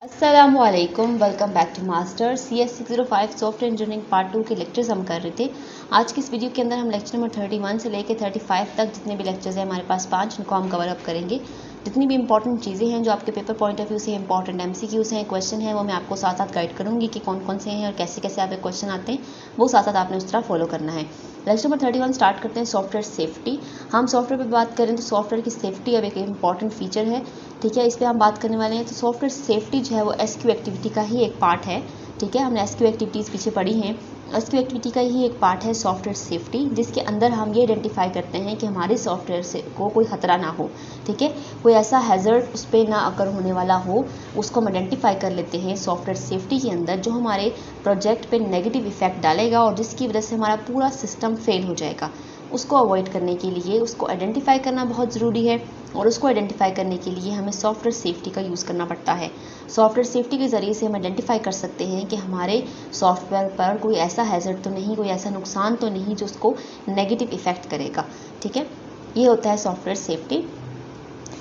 अस्सलामुअलैकुम, welcome back to master CS605 software engineering part 2 के lectures हम कर रहे थे। आज की इस वीडियो के अंदर हम लेक्चर नंबर 31 से लेकर 35 तक जितने भी लेक्चर्स हैं हमारे पास 5, उनको हम कवर अप करेंगे। जितनी भी इंपॉर्टेंट चीज़ें हैं जो आपके पेपर पॉइंट ऑफ व्यू से इंपॉर्टेंट MCQs हैं, क्वेश्चन हैं, वो मैं आपको साथ साथ गाइड करूँगी कि कौन कौन से हैं और कैसे कैसे आपके क्वेश्चन आते हैं, वो साथ साथ आपने उस तरह फॉलो करना है। लेक्चर नंबर 31 स्टार्ट करते हैं सॉफ्टवेयर सेफ्टी। हम सॉफ्टवेयर पर बात करें तो सॉफ्टवेयर की सेफ्टी अब एक इंपॉर्टेंट फीचर है, ठीक है, इस पर हम बात करने वाले हैं। तो सॉफ्टवेयर सेफ्टी जो है वो SQ एक्टिविटी का ही एक पार्ट है, ठीक है। हमने SQ एक्टिविटीज़ पीछे पढ़ी हैं। SQ एक्टिविटी का ही एक पार्ट है सॉफ्टवेयर सेफ्टी, जिसके अंदर हम ये आइडेंटिफाई करते हैं कि हमारे सॉफ्टवेयर से को कोई खतरा ना हो, ठीक है, कोई ऐसा हैज़र्ड उस पर ना अकर होने वाला हो, उसको हम आइडेंटिफाई कर लेते हैं सॉफ्टवेयर सेफ्टी के अंदर, जो हमारे प्रोजेक्ट पे नेगेटिव इफेक्ट डालेगा और जिसकी वजह से हमारा पूरा सिस्टम फेल हो जाएगा। उसको अवॉइड करने के लिए उसको आइडेंटिफाई करना बहुत ज़रूरी है और उसको आइडेंटिफाई करने के लिए हमें सॉफ्टवेयर सेफ्टी का यूज़ करना पड़ता है। सॉफ्टवेयर सेफ्टी के ज़रिए से हम आइडेंटिफाई कर सकते हैं कि हमारे सॉफ्टवेयर पर कोई ऐसा हैज़र्ड तो नहीं, कोई ऐसा नुकसान तो नहीं जो उसको नेगेटिव इफ़ेक्ट करेगा, ठीक है। ये होता है सॉफ्टवेयर सेफ्टी।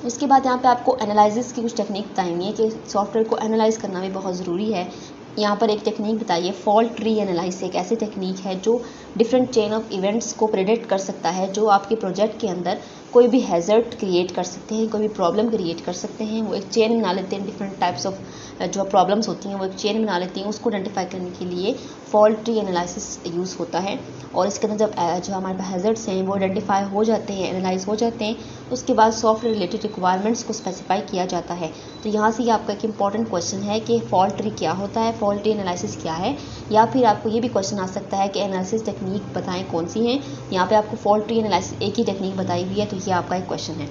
उसके बाद यहाँ पे आपको एनालिसिस की कुछ टेक्निक बताएंगे है कि सॉफ्टवेयर को एनालाइज करना भी बहुत ज़रूरी है। यहाँ पर एक टेक्निक बताइए, फॉल्ट ट्री एनालिसिस एक ऐसी टेक्निक है जो डिफरेंट चेन ऑफ इवेंट्स को प्रेडिक्ट कर सकता है, जो आपके प्रोजेक्ट के अंदर कोई भी हैज़र्ड क्रिएट कर सकते हैं, कोई भी प्रॉब्लम क्रिएट कर सकते हैं। वो एक चेन बना लेते हैं, डिफरेंट टाइप्स ऑफ जो प्रॉब्लम्स होती हैं वो एक चेन बना लेती हैं। उसको आइडेंटिफाई करने के लिए फॉल्ट ट्री एनालिसिस यूज़ होता है। और इसके अंदर जब जो हमारे पास हैज़र्ड्स हैं वो आइडेंटिफाई हो जाते हैं, एनालाइज हो जाते हैं, उसके बाद सॉफ्टवेयर रिलेटेड रिक्वायरमेंट्स को स्पेसिफाई किया जाता है। तो यहाँ से ये आपका एक इंपॉर्टेंट क्वेश्चन है कि फॉल्ट ट्री क्या होता है, फॉल्ट ट्री एनालिसिस क्या है, या फिर आपको ये भी क्वेश्चन आ सकता है कि एनालिसिस टेक्निक बताएं कौन सी हैं। यहाँ पे आपको फॉल्ट ट्री एनालिसिस एक ही टेक्निक बताई हुई है, तो ये आपका एक क्वेश्चन है।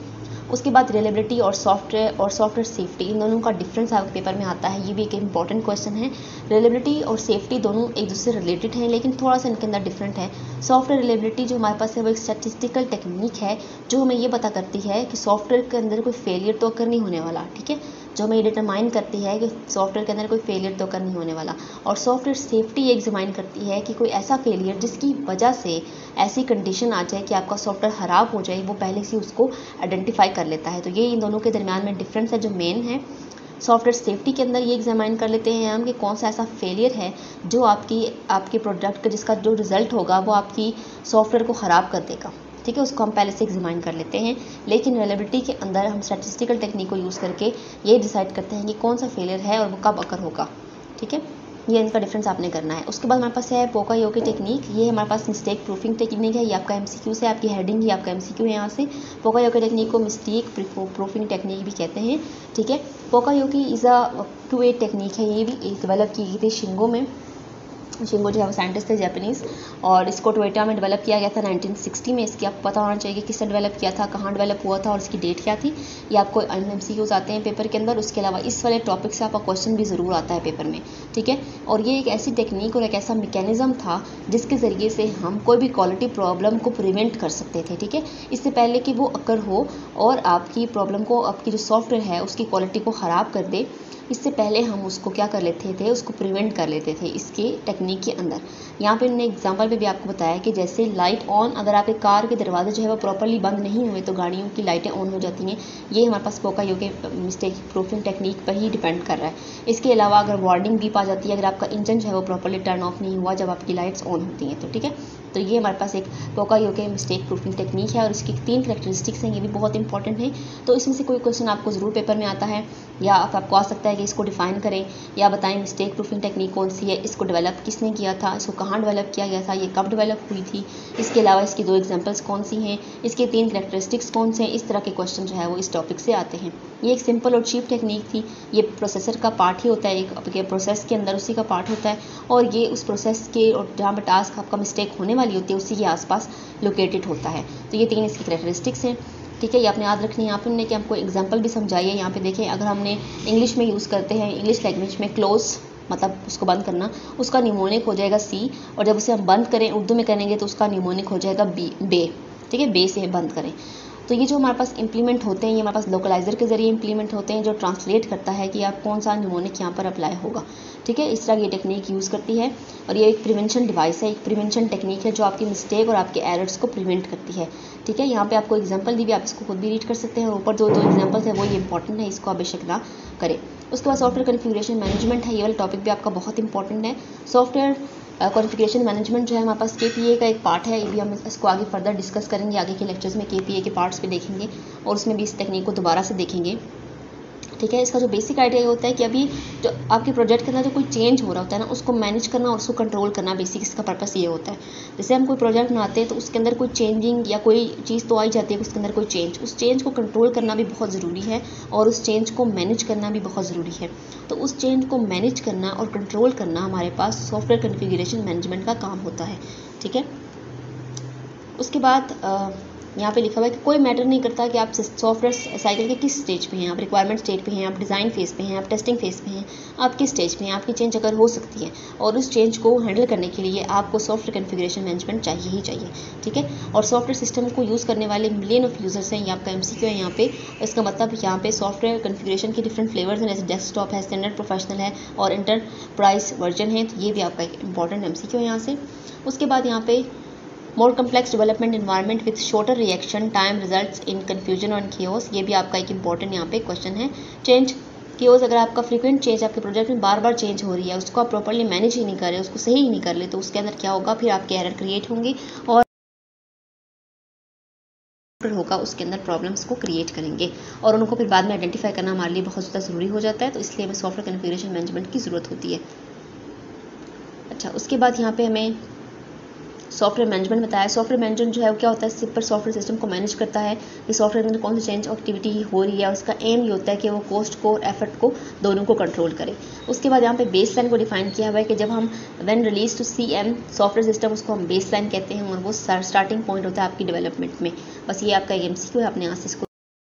उसके बाद रिलेबिलिटी और सॉफ्टवेयर सेफ्टी, इन दोनों का डिफरेंस आपके पेपर में आता है, ये भी एक इंपॉर्टेंट क्वेश्चन है। रिलेबिलिटी और सेफ्टी दोनों एक दूसरे से रिलेटेड हैं, लेकिन थोड़ा सा इनके अंदर डिफरेंट है। सॉफ्टवेयर रिलेबिलिटी जो हमारे पास है वो एक स्टैटिस्टिकल टेक्निक है जो हमें ये पता करती है कि सॉफ्टवेयर के अंदर कोई फेलियर तो अकर नहीं होने वाला, ठीक है, जो हमें ये डिटरमाइन करती है कि सॉफ्टवेयर के अंदर कोई फेलियर तो अकर नहीं होने वाला। और सॉफ्टवेयर सेफ्टी ये एग्जामाइन करती है कि कोई ऐसा फेलियर जिसकी वजह से ऐसी कंडीशन आ जाए कि आपका सॉफ्टवेयर ख़राब हो जाए, वो पहले से उसको आइडेंटिफाई कर लेता है। तो ये इन दोनों के दरमियान में डिफरेंस है जो मेन है। सॉफ्टवेयर सेफ्टी के अंदर ये एग्जामाइन कर लेते हैं हम कि कौन सा ऐसा फेलियर है जो आपके प्रोडक्ट का जिसका जो रिज़ल्ट होगा वो आपकी सॉफ्टवेयर को ख़राब कर देगा, ठीक है, उसको हम पहले से एग्जामाइन कर लेते हैं। लेकिन रिलेबिलिटी के अंदर हम स्टैटिस्टिकल टेक्निक को यूज़ करके ये डिसाइड करते हैं कि कौन सा फेलियर है और वो कब अकर होगा, ठीक है। ये इनका डिफरेंस आपने करना है। उसके बाद हमारे पास है पोकायोके टेक्निक। ये हमारे पास मिस्टेक प्रूफिंग टेक्निक है, ये आपका MCQ से, आपकी हेडिंग ही आपका MCQ है यहाँ से। पोकायोके टेक्निक को मिस्टेक प्रूफिंग टेक्निक भी कहते हैं, ठीक है। पोकायोके इज़ अ QA टेक्निक है, ये भी डेवलप की गई थी शिंगो में। शिंगो जो है वो साइंटिस्ट थे जापानीज़, और इसको टोयोटा में डेवलप किया गया था 1960 में। इसकी आपको पता होना चाहिए कि किसने डेवलप किया था, कहाँ डेवलप हुआ था और इसकी डेट क्या थी। ये आपको MCQs आते हैं पेपर के अंदर। उसके अलावा इस वाले टॉपिक से आपका क्वेश्चन भी ज़रूर आता है पेपर में, ठीक है। और ये एक ऐसी टेक्निक और एक ऐसा मैकेनिज्म था जिसके ज़रिए से हम कोई भी क्वालिटी प्रॉब्लम को प्रिवेंट कर सकते थे, ठीक है, इससे पहले कि वो अकर हो और आपकी प्रॉब्लम को, आपकी जो सॉफ्टवेयर है उसकी क्वालिटी को ख़राब कर दे। इससे पहले हम उसको क्या कर लेते थे, उसको प्रिवेंट कर लेते थे इसके टेक्निक के अंदर। यहाँ पे मैंने एग्जांपल पे भी आपको बताया कि जैसे लाइट ऑन, अगर आपके कार के दरवाजे जो है वो प्रॉपर्ली बंद नहीं हुए तो गाड़ियों की लाइटें ऑन हो जाती हैं। ये हमारे पास पोकायोके मिस्टेक प्रूफिंग टेक्निक पर ही डिपेंड कर रहा है। इसके अलावा अगर वार्निंग बीप आ जाती है, अगर आपका इंजन जो है वो प्रॉपर्ली टर्न ऑफ नहीं हुआ जब आपकी लाइट्स ऑन होती हैं, तो ठीक है। तो ये हमारे पास एक पोकायोके मिस्टेक प्रूफिंग टेक्निक है और इसकी 3 करैक्टरिस्टिक्स हैं, ये भी बहुत इंपॉर्टेंट है। तो इसमें से कोई क्वेश्चन आपको ज़रूर पेपर में आता है, या आपको आ सकता है कि इसको डिफाइन करें या बताएं मिस्टेक प्रूफिंग टेक्निक कौन सी है, इसको डेवलप किसने किया था, इसको कहाँ डेवलप किया गया था, ये कब डेवलप हुई थी, इसके अलावा इसकी 2 एग्जांपल्स कौन सी हैं, इसके 3 करैक्टरिस्टिक्स कौन से हैं। इस तरह के क्वेश्चन जो है वो इस टॉपिक से आते हैं। ये एक सिंपल और चीप टेक्निक थी। ये प्रोसेसर का पार्ट ही होता है, एक प्रोसेस के अंदर उसी का पार्ट होता है, और ये उस प्रोसेस के और जहाँ पर टास्क आपका मिस्टेक होने वाली होती है उसी के आसपास लोकेटेड होता है। तो ये 3 इसकी करैक्टरिस्टिक्स हैं, ठीक है। ये आपने याद रखनी है। यहाँ पे हमने कि हमको एग्जांपल भी समझाइए। यहाँ पे देखें, अगर हमने इंग्लिश में यूज़ करते हैं, इंग्लिश लैंग्वेज में क्लोज मतलब उसको बंद करना, उसका न्यूमोनिक हो जाएगा सी, और जब उसे हम बंद करें उर्दू में करेंगे तो उसका न्यूमोनिक हो जाएगा बे, ठीक है, बे से बंद करें। तो ये जो हमारे पास इंप्लीमेंट होते हैं, ये हमारे पास लोकलाइजर के जरिए इंप्लीमेंट होते हैं, जो ट्रांसलेट करता है कि आप कौन सा न्यूमोनिक यहाँ पर अप्लाई होगा, ठीक है। इस तरह ये टेक्निक यूज़ करती है, और ये एक प्रिवेंशन डिवाइस है, एक प्रिवेंशन टेक्निक है जो आपकी मिस्टेक और आपके एरर्स को प्रिवेंट करती है, ठीक है। यहाँ पे आपको एग्जांपल दी भी, आप इसको खुद भी रीड कर सकते हैं, और ऊपर जो 2 एग्जांपल्स है वो ये इंपॉर्टेंट है, इसको आप बेशक ना करें। उसके बाद सॉफ्टवेयर कॉन्फ़िगरेशन मैनेजमेंट है, ये वाला टॉपिक भी आपका बहुत इंपॉर्टेंट है। सॉफ्टवेयर कॉन्फ़िगरेशन मैनेजमेंट जो है हमारे पास KPA का एक पार्ट है, ये भी हम इसको आगे फर्दर डिस्कस करेंगे, आगे के लेक्चर्स में KPA के पार्ट्स पे देखेंगे और उसमें भी इस टेक्निक को दोबारा से देखेंगे। ठीक है, इसका जो बेसिक आइडिया ये होता है कि अभी जो आपके प्रोजेक्ट के अंदर जो कोई चेंज हो रहा होता है ना, उसको मैनेज करना और उसको कंट्रोल करना, बेसिक इसका पर्पस ये होता है। जैसे हम कोई प्रोजेक्ट बनाते हैं तो उसके अंदर कोई चेंजिंग या कोई चीज़ तो आई जाती है, उसके अंदर कोई चेंज, उस चेंज को कंट्रोल करना भी बहुत ज़रूरी है और उस चेंज को मैनेज करना भी बहुत ज़रूरी है। तो उस चेंज को मैनेज करना और कंट्रोल करना हमारे पास सॉफ्टवेयर कॉन्फ़िगरेशन मैनेजमेंट का काम होता है। ठीक है, उसके बाद यहाँ पे लिखा हुआ है कि कोई मैटर नहीं करता कि आप सॉफ्टवेयर साइकिल के किस स्टेज पे हैं, आप रिक्वायरमेंट स्टेज पे हैं, आप डिज़ाइन फेज़ पे हैं, आप टेस्टिंग फेज़ पे हैं, आप किस स्टेज पे हैं, आपकी चेंज अगर हो सकती है और उस चेंज को हैंडल करने के लिए आपको सॉफ्टवेयर कॉन्फ़िगरेशन मैनेजमेंट चाहिए ही चाहिए। ठीक है, और सॉफ्टवेयर सिस्टम को यूज़ करने वाले मिलियन ऑफ यूज़र्स हैं, ये आपका MCQ है यहाँ पे। इसका मतलब यहाँ पे सॉफ्टवेयर कॉन्फ़िगरेशन के डिफरेंट फ्लेवर्स हैं, जैसे डेस्कटॉप है, स्टैंडर्ड, प्रोफेशनल है और इंटरप्राइज वर्जन है, तो ये भी आपका एक इंपॉर्टेंट MCQ है यहाँ से। उसके बाद यहाँ पे मोर complex development environment with shorter reaction time results in confusion और chaos, ये भी आपका एक इंपॉर्टेंट यहाँ पे क्वेश्चन है। चेंज chaos, अगर आपका फ्रीक्वेंट चेंज आपके प्रोजेक्ट में बार बार चेंज हो रही है, उसको आप प्रॉपर्ली मैनेज ही नहीं कर रहे, उसको सही ही नहीं कर ले, तो उसके अंदर क्या होगा, फिर आपके एरर क्रिएट होंगी और होगा उसके अंदर प्रॉब्लम्स को क्रिएट करेंगे और उनको फिर बाद में आइडेंटिफाई करना हमारे लिए बहुत ज़्यादा ज़रूरी हो जाता है। तो इसलिए हमें सॉफ्टवेयर कॉन्फ़िगरेशन मैनेजमेंट की ज़रूरत होती है। अच्छा, उसके बाद यहाँ पे हमें सॉफ्टवेयर मैनेजमेंट बताया। सॉफ्टवेयर मैनेजमेंट जो है वो क्या होता है, सिंपल सॉफ्टवेयर सिस्टम को मैनेज करता है कि सॉफ्टवेयर के अंदर कौन सी चेंज एक्टिविटी हो रही है, उसका एम ये होता है कि वो कॉस्ट को और एफर्ट को दोनों को कंट्रोल करे। उसके बाद यहाँ पे बेस लाइन को डिफाइन किया हुआ है कि जब हम when release to CM software system, उसको हम बेस लाइन कहते हैं और वो स्टार्टिंग पॉइंट होता है आपकी डेवलपमेंट में। बस ये आपका MCQ है, अपने यहाँ से इसको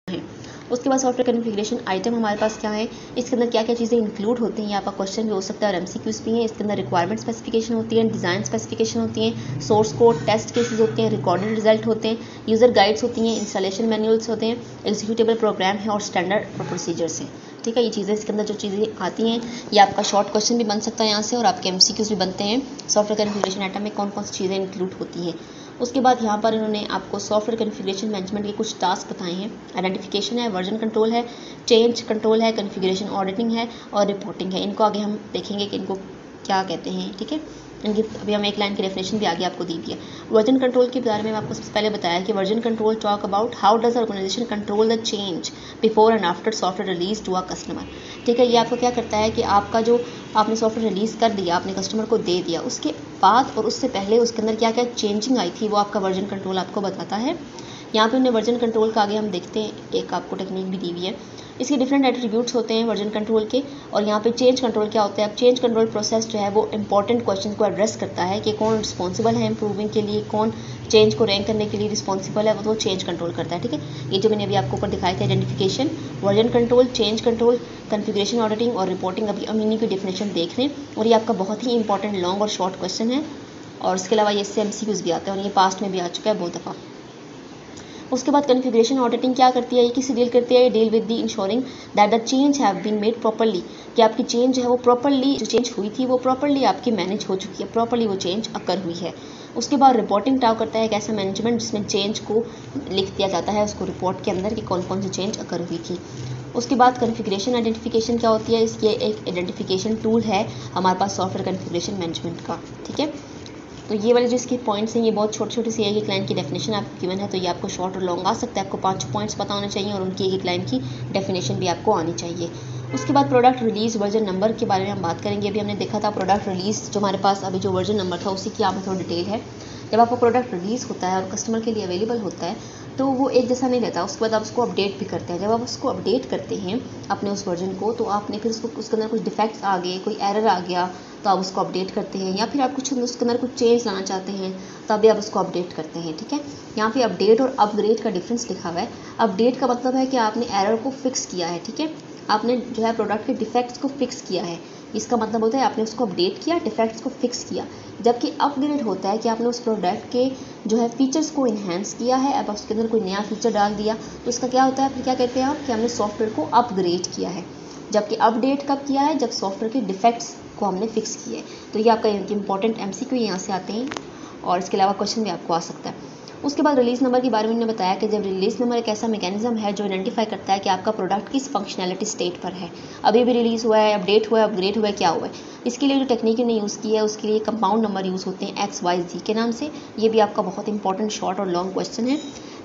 है। उसके बाद सॉफ्टवेयर कॉन्फ़िगरेशन आइटम हमारे पास क्या है, इसके अंदर क्या क्या चीज़ें इंक्लूड होती हैं, आपका क्वेश्चन भी हो सकता है और MCQs भी हैं। इसके अंदर रिक्वायरमेंट स्पेसिफिकेशन होती है, डिज़ाइन स्पेसिफिकेशन होती हैं, सोर्स कोड, टेस्ट केसेस होते हैं, रिकॉर्डेड रिजल्ट होते हैं, यूज़र गाइड्स होती हैं, इंस्टॉलेशन मैनुअल्स होते हैं, एग्जीक्यूटेबल प्रोग्राम है और स्टैंडर्ड प्रोसीजर्स हैं। ठीक है, ये चीज़ें इसके अंदर जो चीज़ें आती हैं, ये आपका शॉर्ट क्वेश्चन भी बन सकता है यहाँ से और आपके MCQs भी बनते हैं। सॉफ्टवेयर कॉन्फ़िगरेशन आइटम में कौन कौन सी चीज़ें इंक्लूड होती हैं। उसके बाद यहाँ पर इन्होंने आपको सॉफ्टवेयर कॉन्फ़िगरेशन मैनेजमेंट के कुछ टास्क बताए हैं। आइडेंटिफिकेशन है, वर्जन कंट्रोल है, चेंज कंट्रोल है, कॉन्फ़िगरेशन ऑडिटिंग है और रिपोर्टिंग है। इनको आगे हम देखेंगे कि इनको क्या कहते हैं। ठीक है, इनकी अभी हम एक लाइन की डेफिनेशन भी आगे आपको दी हुई है। वर्जन कंट्रोल के बारे में आपको सबसे पहले बताया कि version control talk about how does organization control the change before and after software release to a customer. ठीक है, ये आपको क्या करता है कि आपका जो आपने सॉफ्टवेयर रिलीज़ कर दिया, आपने कस्टमर को दे दिया, उसके बाद और उससे पहले उसके अंदर क्या क्या चेंजिंग आई थी, वो आपका वर्जन कंट्रोल आपको बताता है। यहाँ पे हमने वर्जन कंट्रोल का आगे हम देखते हैं, एक आपको टेक्निक भी दी हुई है। इसके डिफरेंट एट्रीब्यूट्स होते हैं वर्जन कंट्रोल के। और यहाँ पे चेंज कंट्रोल क्या होता है, अब चेंज कंट्रोल प्रोसेस जो है वो इंपॉर्टेंट क्वेश्चन को एड्रेस करता है कि कौन रिस्पॉन्सिबल है इम्प्रूविंग के लिए, कौन चेंज को रैंक करने के लिए रिस्पॉन्सिबल है, वो चेंज कंट्रोल करता है। ठीक है, ये जो मैंने अभी आपको ऊपर दिखाए थे, identification, version control, change control, configuration auditing और रिपोर्टिंग, अभी हम इन्हीं की डेफिनेशन देख लें। और ये आपका बहुत ही इंपॉर्टेंट लॉन्ग और शॉर्ट क्वेश्चन है और इसके अलावा ये इससे MCQs भी आते हैं और ये पास्ट में भी आ चुका है बहुत दफ़ा। उसके बाद कॉन्फ़िगरेशन ऑडिटिंग क्या करती है, ये किससे डील करती है, ये deal with the insuring that the change have been made properly, कि आपकी चेंज है वो प्रॉपर्ली, जो चेंज हुई थी वो प्रॉपर्ली आपकी मैनेज हो चुकी है, प्रॉपर्ली वो चेंज अकर हुई है। उसके बाद रिपोर्टिंग टाव करता है एक ऐसा मैनेजमेंट जिसमें चेंज को लिख दिया जाता है उसको रिपोर्ट के अंदर कि कौन कौन सी चेंज अकर हुई थी। उसके बाद कॉन्फ़िगरेशन आइडेंटिफिकेशन क्या होती है, इसके एक आइडेंटिफिकेशन टूल है हमारे पास सॉफ्टवेयर कॉन्फ़िगरेशन मैनेजमेंट का। ठीक है, तो ये वाले जो इसके पॉइंट्स हैं ये बहुत छोटे छोटे से, एक एक लाइन की डेफिनेशन आपको गिवन है, तो ये आपको शॉर्ट और लॉन्ग आ सकता है। आपको 5 पॉइंट्स पता होने चाहिए और उनकी एक एक लाइन की डेफिनेशन भी आपको आनी चाहिए। उसके बाद प्रोडक्ट रिलीज़ वर्जन नंबर के बारे में हम बात करेंगे। अभी हमने देखा था प्रोडक्ट रिलीज़, जो हमारे पास अभी जो वर्जन नंबर था उसी की यहाँ पर थोड़ी डिटेल है। जब आपका प्रोडक्ट रिलीज़ होता है और कस्टमर के लिए अवेलेबल होता है तो वो एक जैसा नहीं रहता, उसके बाद आप उसको अपडेट भी करते हैं। जब आप उसको अपडेट करते हैं अपने उस वर्जन को, तो आपने फिर उसके अंदर कुछ डिफेक्ट्स आ गए, कोई एरर आ गया तो आप उसको अपडेट करते हैं, या फिर आप कुछ उसके अंदर कुछ चेंज लाना चाहते हैं तब भी आप उसको अपडेट करते हैं। ठीक है, यहाँ पे अपडेट और अपग्रेड का डिफरेंस लिखा हुआ है। अपडेट का मतलब है कि आपने एरर को फिक्स किया है। ठीक है, आपने जो है प्रोडक्ट के डिफेक्ट्स को फिक्स किया है, इसका मतलब होता है आपने उसको अपडेट किया, डिफेक्ट्स को फिक्स किया। जबकि अपग्रेड होता है कि आपने उस प्रोडक्ट के जो है फीचर्स को इन्हेंस किया है, अब उसके अंदर कोई नया फीचर डाल दिया, तो इसका क्या होता है, फिर क्या कहते हैं आप कि हमने सॉफ्टवेयर को अपग्रेड किया है। जबकि अपडेट कब किया है, जब सॉफ्टवेयर के डिफेक्ट्स को हमने फिक्स किए। तो ये आपका इंपॉर्टेंट MCQ यहाँ से आते हैं और इसके अलावा क्वेश्चन भी आपको आ सकता है। उसके बाद रिलीज़ नंबर के बारे में मैंने बताया कि जब रिलीज़ नंबर एक ऐसा मैकेनिज्म है जो आइडेंटिफाई करता है कि आपका प्रोडक्ट किस फंक्शनैलिटी स्टेट पर है, अभी भी रिलीज़ हुआ है, अपडेट हुआ है, अपग्रेड हुआ है, क्या हुआ है। इसके लिए जो टेक्निक ने यूज़ की है उसके लिए कंपाउंड नंबर यूज़ होते हैं XYZ के नाम से। ये भी आपका बहुत इंपॉर्टेंट शॉर्ट और लॉन्ग क्वेश्चन है।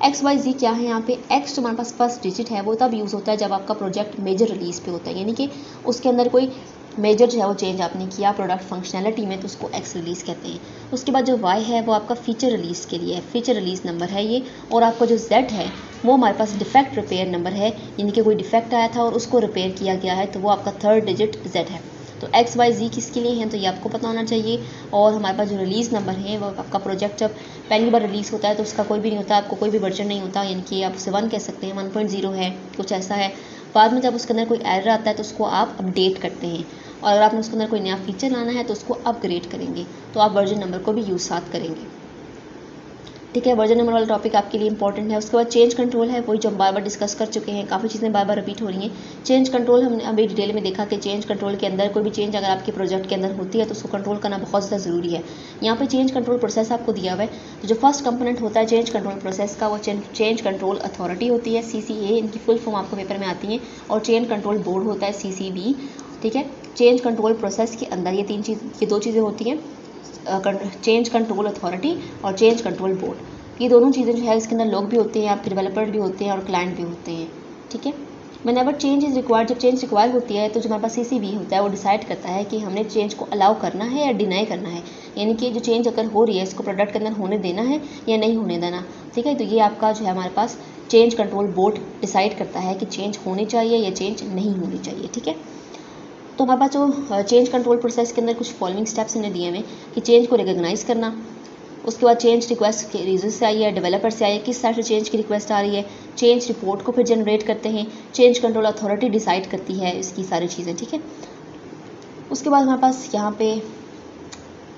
XYZ क्या है यहाँ पे? X जो हमारे पास फर्स्ट डिजिट है वो तब यूज़ होता है जब आपका प्रोजेक्ट मेजर रिलीज़ पे होता है, यानी कि उसके अंदर कोई मेजर जो है वो चेंज आपने किया प्रोडक्ट फंक्शनैलिटी में, तो उसको X रिलीज़ कहते हैं। उसके बाद जो Y है वो आपका फीचर रिलीज़ के लिए है, फीचर रिलीज़ नंबर है ये। और आपका जो Z है वो हमारे पास डिफेक्ट रिपेयर नंबर है, यानी कि कोई डिफेक्ट आया था और उसको रिपेयर किया गया है, तो वो आपका थर्ड डिजिट Z है। तो XYZ किसके लिए हैं तो ये आपको पता होना चाहिए। और हमारे पास जो रिलीज़ नंबर है वो आपका प्रोजेक्ट जब पहली बार रिलीज़ होता है तो उसका कोई भी नहीं होता, आपको कोई भी वर्जन नहीं होता, यानी कि आप उसे 1 कह सकते हैं, 1.0 है, कुछ ऐसा है। बाद में जब उसके अंदर कोई एरर आता है तो उसको आप अपडेट करते हैं, और अगर आपने उसके अंदर कोई नया फीचर लाना है तो उसको अपग्रेड करेंगे, तो आप वर्जन नंबर को भी यूज़ साथ करेंगे। ठीक है, वर्जन नंबर वाला टॉपिक आपके लिए इंपॉर्टेंट है। उसके बाद चेंज कंट्रोल है, वही जो हम बार बार डिस्कस कर चुके हैं, काफ़ी चीज़ें बार बार रिपीट हो रही हैं। चेंज कंट्रोल हमने अभी डिटेल में देखा कि चेंज कंट्रोल के अंदर कोई भी चेंज अगर आपके प्रोजेक्ट के अंदर होती है तो उसको कंट्रोल करना बहुत ज़्यादा ज़रूरी है। यहाँ पे चेंज कंट्रोल प्रोसेस आपको दिया हुआ है, तो जो फर्स्ट कंपोनेंट होता है चेंज कंट्रोल प्रोसेस का वो चेंज कंट्रोल अथॉरिटी होती है, CCA, इनकी फुल फॉर्म आपको पेपर में आती है। और चेंज कंट्रोल बोर्ड होता है, CCB। ठीक है, चेंज कंट्रोल प्रोसेस के अंदर ये दो चीज़ें होती हैं, चेंज कंट्रोल अथॉरिटी और चेंज कंट्रोल बोर्ड। ये दोनों चीज़ें जो है इसके अंदर लोग भी होते हैं, आपके डेवलपर भी होते हैं और क्लाइंट भी होते हैं। ठीक है, व्हेनेवर चेंज इज़ रिक्वायर्ड, जब चेंज रिक्वायर होती है तो जो हमारे पास CCB होता है वो डिसाइड करता है कि हमने चेंज को अलाउ करना है या डिनाई करना है, यानी कि जो चेंज अगर हो रही है इसको प्रोडक्ट के अंदर होने देना है या नहीं होने देना। ठीक है, तो ये आपका जो है हमारे पास चेंज कंट्रोल बोर्ड डिसाइड करता है कि चेंज होनी चाहिए या चेंज नहीं होनी चाहिए। ठीक है, तो हमारे पास जो चेंज कंट्रोल प्रोसेस के अंदर कुछ फॉलोइंग स्टेप्स हमने दिए हैं कि चेंज को रिकॉग्नाइज करना, उसके बाद चेंज रिक्वेस्ट के यूजर से आई है, डेवलपर से आई है, किस साइड से चेंज की रिक्वेस्ट आ रही है, चेंज रिपोर्ट को फिर जनरेट करते हैं, चेंज कंट्रोल अथॉरिटी डिसाइड करती है इसकी सारी चीज़ें। ठीक है, उसके बाद हमारे पास यहाँ पे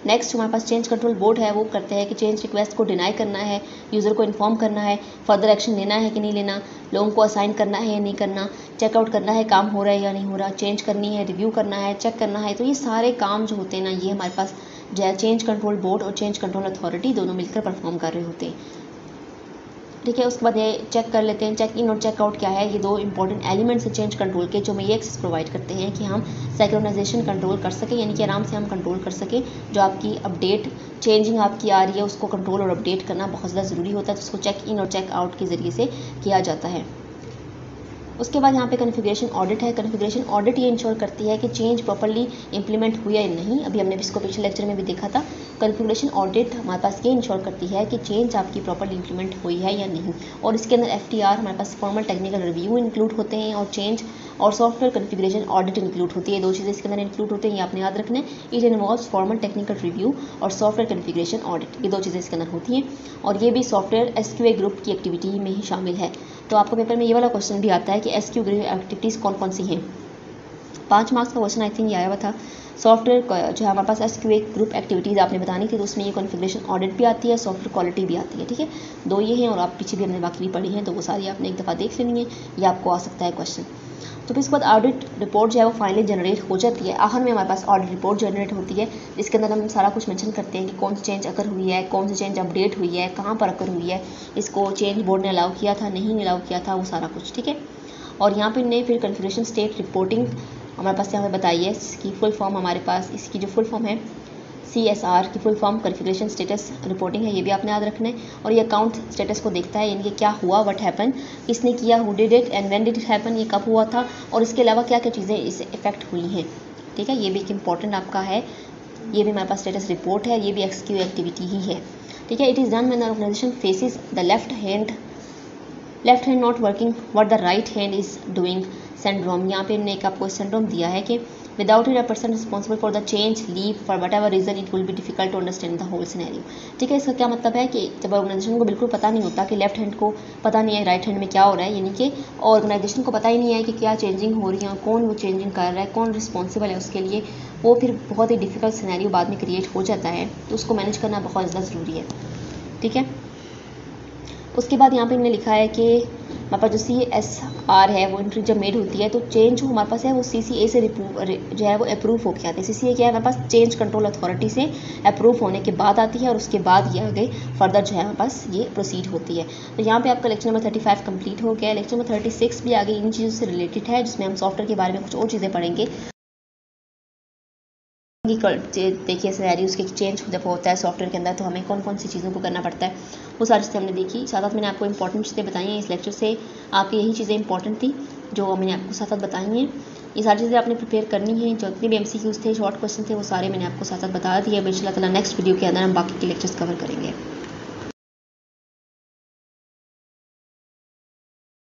नेक्स्ट हमारे पास चेंज कंट्रोल बोर्ड है, वो करते हैं कि चेंज रिक्वेस्ट को डिनाई करना है, यूज़र को इन्फॉर्म करना है, फर्दर एक्शन लेना है कि नहीं लेना, लोगों को असाइन करना है या नहीं करना, चेकआउट करना है काम हो रहा है या नहीं हो रहा, चेंज करनी है, रिव्यू करना है, चेक करना है। तो ये सारे काम जो होते हैं ना, ये हमारे पास जो है चेंज कंट्रोल बोर्ड और चेंज कंट्रोल अथॉरिटी दोनों मिलकर परफॉर्म कर रहे होते हैं। ठीक है, उसके बाद ये चेक कर लेते हैं, चेक इन और चेकआउट क्या है, ये दो इंपॉर्टेंट एलिमेंट्स हैं चेंज कंट्रोल के, जो हमें ये एक्सेस प्रोवाइड करते हैं कि हम सिंक्रोनाइजेशन कंट्रोल कर सकें, यानी कि आराम से हम कंट्रोल कर सकें जो आपकी अपडेट चेंजिंग आपकी आ रही है उसको कंट्रोल और अपडेट करना बहुत ज़्यादा ज़रूरी होता है, तो उसको चेक इन और चेक आउट के ज़रिए से किया जाता है। उसके बाद यहाँ पे कॉन्फ़िगरेशन ऑडिट है। कॉन्फ़िगरेशन ऑडिट ये इंश्योर करती है कि चेंज प्रॉपर्ली इंप्लीमेंट हुआ या नहीं, अभी हमने इसको पिछले लेक्चर में भी देखा था। कॉन्फ़िगरेशन ऑडिट हमारे पास ये इंश्योर करती है कि चेंज आपकी प्रॉपर्ली इंप्लीमेंट हुई है या नहीं, और इसके अंदर FTR हमारे पास फॉर्मल टेक्निकल रिव्यू इंक्लूड होते हैं, और चेंज और सॉफ्टवेयर कॉन्फ़िगरेशन ऑडिट इंक्लूड होती है। दो चीज़ें इसके अंदर इंक्लूड होते हैं, ये आपने याद रखना है। It involves formal technical review और सॉफ्टवेयर कॉन्फ़िगरेशन ऑडिट, ये दो चीज़ें इसके अंदर होती हैं, और ये भी सॉफ्टवेयर SQA ग्रुप की एक्टिविटी में ही शामिल है। तो आपको पेपर में ये वाला क्वेश्चन भी आता है कि SQA ग्रुप एक्टिविटीज़ कौन कौन सी हैं। 5 मार्क्स का क्वेश्चन आई थिंक ये आया हुआ था। सॉफ्टवेयर जो है हमारे पास SQA ग्रुप एक्टिविटीज़ आपने बतानी थी, तो उसमें ये कॉन्फ़िगरेशन ऑडिट भी आती है, सॉफ्टवेयर क्वालिटी भी आती है। ठीक है, दो ये हैं, और आप पीछे भी हमने बाकी भी पढ़ी हैं, तो वो सारी आपने एक दफ़ा देख लेनी है, ये आपको आ सकता है क्वेश्चन। तो फिर इसके बाद ऑडिट रिपोर्ट जो है वो फाइनली जनरेट हो जाती है। आखिर में हमारे पास ऑडिट रिपोर्ट जनरेट होती है, जिसके अंदर हम सारा कुछ मेंशन करते हैं कि कौन सी चेंज अकर हुई है, कौन सी चेंज अपडेट हुई है, कहाँ पर अकर हुई है, इसको चेंज बोर्ड ने अलाउ किया था, नहीं अलाउ किया था, वो सारा कुछ। ठीक है, और यहाँ पे ने फिर कॉन्फ़िगरेशन स्टेट रिपोर्टिंग हमारे पास यहाँ पे बताई है, इसकी फुल फॉर्म हमारे पास, इसकी जो फुल फॉर्म है CSR की full form configuration status reporting है, ये भी आपने याद रखना है। और ये अकाउंट स्टेटस को देखता है, यानी कि क्या हुआ, व्हाट हैपन, किसने किया, who did it and when did it happen, ये कब हुआ था, और इसके अलावा क्या क्या चीज़ें इससे इफेक्ट हुई हैं। ठीक है, ये भी एक इंपॉर्टेंट आपका है, ये भी हमारे पास स्टेटस रिपोर्ट है, ये भी XQ एक्टिविटी ही है। ठीक है, it is done when the organisation faces the left hand not working what the right hand is doing syndrome. यहाँ पे हमने एक आपको सिंड्रोम दिया है कि without it a person responsible for the change leave for whatever reason it will be difficult to understand the whole scenario. ठीक है, इसका क्या मतलब है कि जब ऑर्गेनाइजेशन को बिल्कुल पता नहीं होता कि लेफ्ट हैंड को पता नहीं है राइट हैंड में क्या हो रहा है, यानी कि ऑर्गेनाइजेशन को पता ही नहीं है कि क्या चेंजिंग हो रही है, कौन वो चेंजिंग कर रहा है, कौन रिस्पॉन्सिबल है उसके लिए, वो फिर बहुत ही डिफिकल्ट सिनेरियो बाद में क्रिएट हो जाता है, तो उसको मैनेज करना बहुत ज़्यादा ज़रूरी है। ठीक है, उसके बाद यहाँ पे हमने लिखा है कि हमारे पास जो CSR है वो एंट्री जब मेड होती है तो चेंज जो हमारे पास है वो CCA से जो है वो अप्रूव होके आती है। CCA क्या है, हमारे पास चेंज कंट्रोल अथॉरिटी से अप्रूव होने के बाद आती है और उसके बाद ये आगे फर्दर जो है हमारे पास ये प्रोसीड होती है। तो यहाँ पे आपका लेक्चर नंबर 35 कंप्लीट हो गया है। लेक्चर नंबर 36 भी आगे इन चीज़ों से रिलेटेड है, जिसमें हम सॉफ्टवेयर के बारे में कुछ और चीज़ें पढ़ेंगे। देखिए सिनेरियोज के चेंज जब होता है सॉफ्टवेयर के अंदर तो हमें कौन कौन सी चीज़ों को करना पड़ता है, वो सारी चीज़ें हमने देखी। साथ साथ मैंने आपको इंपॉर्टेंट चीज़ें बताई हैं इस लेक्चर से, आपकी यही चीज़ें इंपॉर्टेंट थी जो मैंने आपको साथ साथ बताई हैं। ये सारी चीज़ें आपने प्रिपेयर करनी है, जो जितने भी MCQs थे, शॉर्ट क्वेश्चन थे, वो सारे मैंने आपको साथ साथ बता दिए। इंशाल्लाह ताला नेक्स्ट वीडियो के अंदर हम बाकी के लेक्चर्स कवर करेंगे।